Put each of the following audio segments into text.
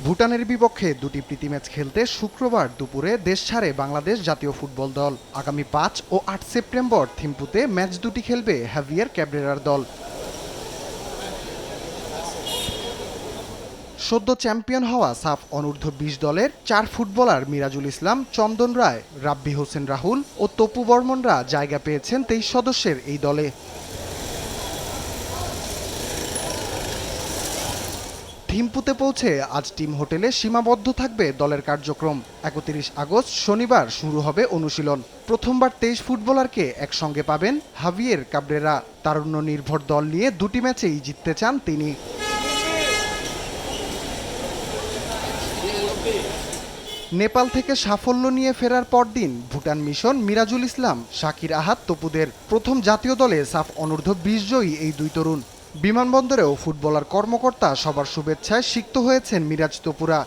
ভুটানের বিপক্ষে দুটি প্রীতি ম্যাচ খেলতে শুক্রবার দুপুরে দেশ ছাড়ে বাংলাদেশ জাতীয় ফুটবল দল। আগামী ৫ ও ৮ সেপ্টেম্বর থিম্পুতে ম্যাচ দুটি খেলবে হাভিয়ের ক্যাব্রেরার দল। সদ্য চ্যাম্পিয়ন হওয়া সাফ অনূর্ধ্ব-২০ দলের ৪ ফুটবলার মিরাজুল ইসলাম, চন্দন রায়, রাব্বি হোসেন রাহুল ও তপু বর্মনরা জায়গা পেয়েছেন ২৩ সদস্যের এই দলে। থিম্পুতে পৌঁছে আজ টিম হোটেলে সীমাবদ্ধ থাকবে দলের কার্যক্রম। ৩১ আগস্ট শনিবার শুরু হবে অনুশীলন। প্রথমবার ২৩ ফুটবলারকে একসঙ্গে পাবেন হাভিয়ের ক্যাব্রেরা। তারুণ্য নির্ভর দল নিয়ে দুটি ম্যাচেই জিততে চান তিনি। নেপাল থেকে সাফল্য নিয়ে ফেরার পরদিন ভুটান মিশন মিরাজুল ইসলাম, শাকির আহাদ তপুদের প্রথম জাতীয় দলে সাফ অনূর্ধ্ব-২০ জয়ী এই দুই তরুণ। বিমানবন্দরেও ফুটবলার কর্মকর্তা সবার শুভেচ্ছায় সিক্ত হয়েছেন মিরাজ তপুরা।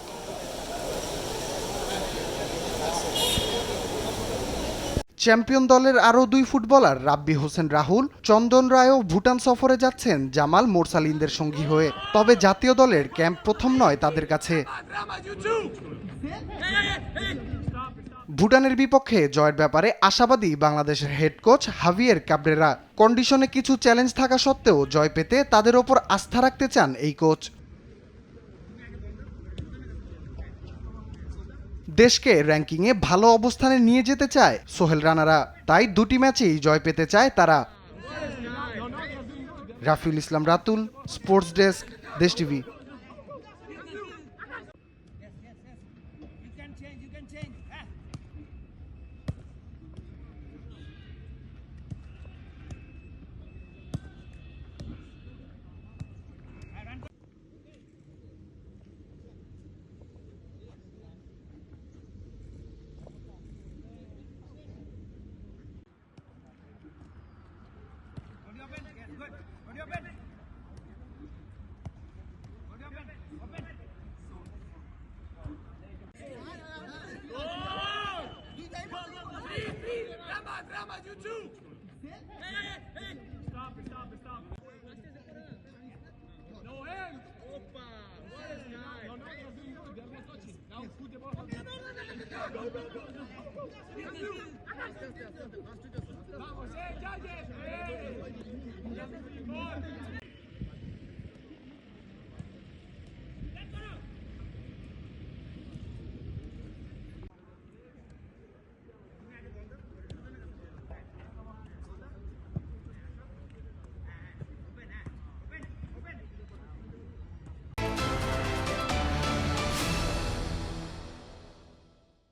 চ্যাম্পিয়ন দলের আরও দুই ফুটবলার রাব্বি হোসেন রাহুল, চন্দন রায়ও ভুটান সফরে যাচ্ছেন জামাল মোরসালিনদের সঙ্গী হয়ে। তবে জাতীয় দলের ক্যাম্প প্রথম নয় তাদের কাছে। ভুটানের বিপক্ষে জয়ের ব্যাপারে আশাবাদী বাংলাদেশের হেড কোচ হাভিয়ের ক্যাব্রেরা। কন্ডিশনে কিছু চ্যালেঞ্জ থাকা সত্ত্বেও জয় পেতে তাদের ওপর আস্থা রাখতে চান এই কোচ। দেশকে র্যাঙ্কিংয়ে ভালো অবস্থানে নিয়ে যেতে চায় সোহেল রানারা, তাই দুটি ম্যাচেই জয় পেতে চায় তারা। রাফিউল ইসলাম রাতুল, স্পোর্টস ডেস্ক, দেশ TV. Drama, you too! Hey! Stop it. No hands! Opa! What is that? No, they're not touching. Now put the ball. Go! Vamos, judges! Hey!